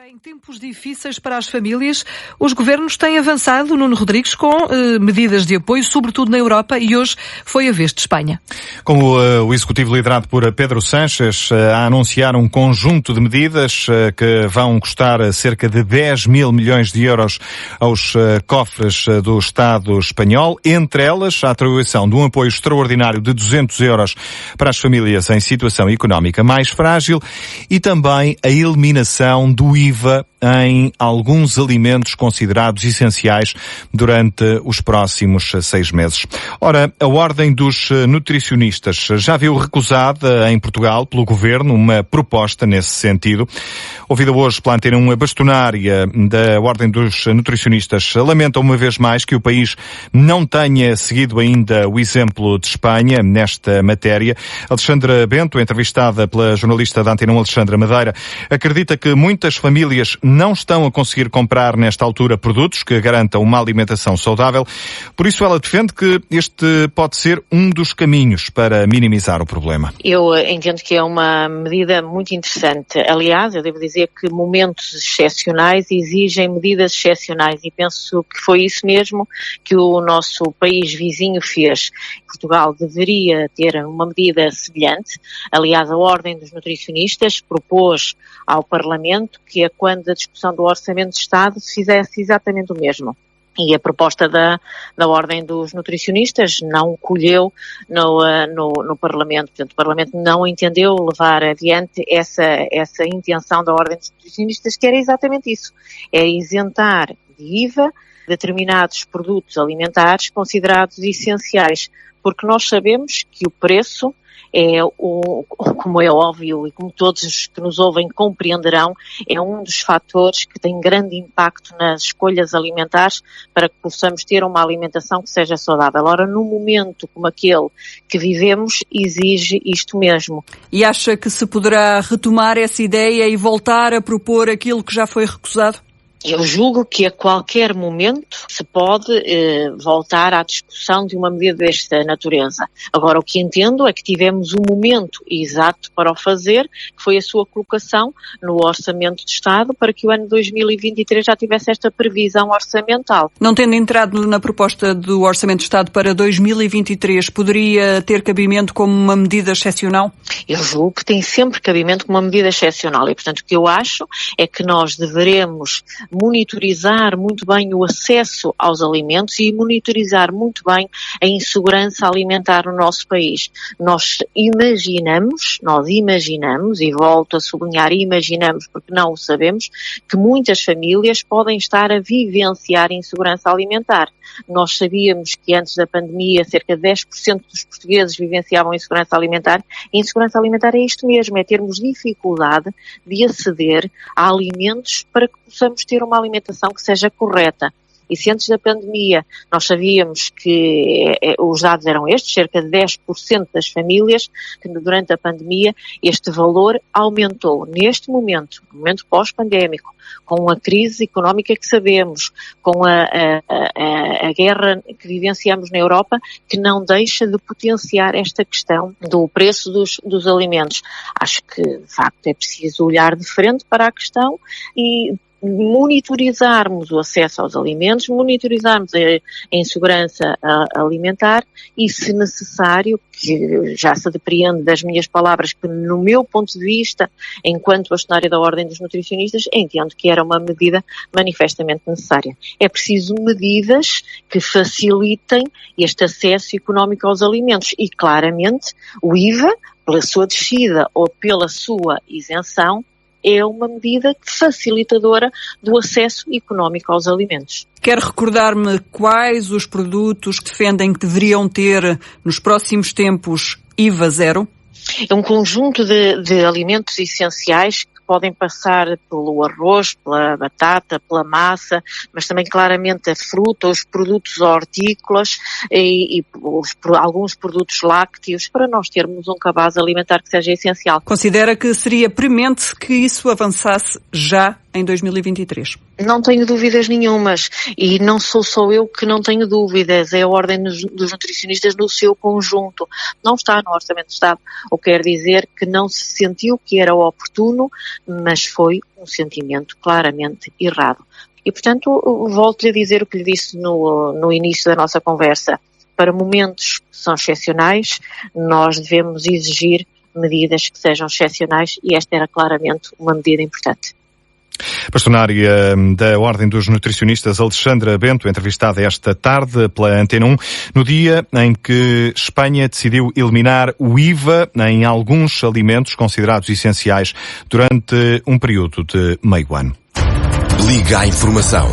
Em tempos difíceis para as famílias, os governos têm avançado, Nuno Rodrigues, com medidas de apoio, sobretudo na Europa, e hoje foi a vez de Espanha. Como o Executivo liderado por Pedro Sánchez a anunciar um conjunto de medidas que vão custar cerca de 10 mil milhões de euros aos cofres do Estado espanhol, entre elas a atribuição de um apoio extraordinário de 200 euros para as famílias em situação económica mais frágil e também a eliminação do IVA em alguns alimentos considerados essenciais durante os próximos 6 meses. Ora, a Ordem dos Nutricionistas já viu recusada em Portugal pelo Governo uma proposta nesse sentido. Ouvida hoje pela Antena 1, a bastonária da Ordem dos Nutricionistas lamenta uma vez mais que o país não tenha seguido ainda o exemplo de Espanha nesta matéria. Alexandra Bento, entrevistada pela jornalista da Antena 1, Alexandra Madeira, acredita que muitas famílias não estão a conseguir comprar nesta altura produtos que garantam uma alimentação saudável. Por isso ela defende que este pode ser um dos caminhos para minimizar o problema. Eu entendo que é uma medida muito interessante. Aliás, eu devo dizer que momentos excepcionais exigem medidas excepcionais e penso que foi isso mesmo que o nosso país vizinho fez. Portugal deveria ter uma medida semelhante. Aliás, a Ordem dos Nutricionistas propôs ao Parlamento que a quando a discussão do Orçamento de Estado se fizesse exatamente o mesmo. E a proposta da Ordem dos Nutricionistas não colheu no Parlamento. Portanto, o Parlamento não entendeu levar adiante essa intenção da Ordem dos Nutricionistas, que era exatamente isso. É isentar de IVA determinados produtos alimentares considerados essenciais, porque nós sabemos que o preço como é óbvio e como todos os que nos ouvem compreenderão, é um dos fatores que tem grande impacto nas escolhas alimentares para que possamos ter uma alimentação que seja saudável. Ora, num momento como aquele que vivemos, exige isto mesmo. E acha que se poderá retomar essa ideia e voltar a propor aquilo que já foi recusado? Eu julgo que a qualquer momento se pode voltar à discussão de uma medida desta natureza. Agora, o que entendo é que tivemos um momento exato para o fazer, que foi a sua colocação no Orçamento de Estado, para que o ano 2023 já tivesse esta previsão orçamental. Não tendo entrado na proposta do Orçamento de Estado para 2023, poderia ter cabimento como uma medida excepcional? Eu julgo que tem sempre cabimento como uma medida excepcional e, portanto, o que eu acho é que nós deveremos monitorizar muito bem o acesso aos alimentos e monitorizar muito bem a insegurança alimentar no nosso país. Nós imaginamos, e volto a sublinhar, imaginamos, porque não o sabemos, que muitas famílias podem estar a vivenciar insegurança alimentar. Nós sabíamos que antes da pandemia cerca de 10% dos portugueses vivenciavam insegurança alimentar. E insegurança alimentar é isto mesmo, é termos dificuldade de aceder a alimentos para que possamos ter uma alimentação que seja correta. E se antes da pandemia nós sabíamos que os dados eram estes, cerca de 10% das famílias, que durante a pandemia este valor aumentou. Neste momento, no momento pós-pandémico, com a crise económica que sabemos, com a guerra que vivenciamos na Europa, que não deixa de potenciar esta questão do preço dos alimentos. Acho que, de facto, é preciso olhar de frente para a questão e monitorizarmos o acesso aos alimentos, monitorizarmos a insegurança alimentar e, se necessário, que já se depreende das minhas palavras, que no meu ponto de vista, enquanto bastonária da Ordem dos Nutricionistas, entendo que era uma medida manifestamente necessária. É preciso medidas que facilitem este acesso económico aos alimentos e, claramente, o IVA, pela sua descida ou pela sua isenção, é uma medida facilitadora do acesso económico aos alimentos. Quer recordar-me quais os produtos que defendem que deveriam ter, nos próximos tempos, IVA zero? É um conjunto de alimentos essenciais que podem passar pelo arroz, pela batata, pela massa, mas também claramente a fruta, os produtos hortícolas e alguns produtos lácteos, para nós termos um cabaz alimentar que seja essencial. Considera que seria premente que isso avançasse já em 2023. Não tenho dúvidas nenhumas, e não sou só eu que não tenho dúvidas, é a Ordem dos Nutricionistas no seu conjunto. Não está no Orçamento de Estado, o que quer dizer que não se sentiu que era oportuno, mas foi um sentimento claramente errado. E, portanto, volto-lhe a dizer o que lhe disse no início da nossa conversa. Para momentos que são excepcionais, nós devemos exigir medidas que sejam excepcionais, e esta era claramente uma medida importante. Bastonária da Ordem dos Nutricionistas, Alexandra Bento, entrevistada esta tarde pela Antena 1, no dia em que Espanha decidiu eliminar o IVA em alguns alimentos considerados essenciais durante um período de meio ano. Liga à informação.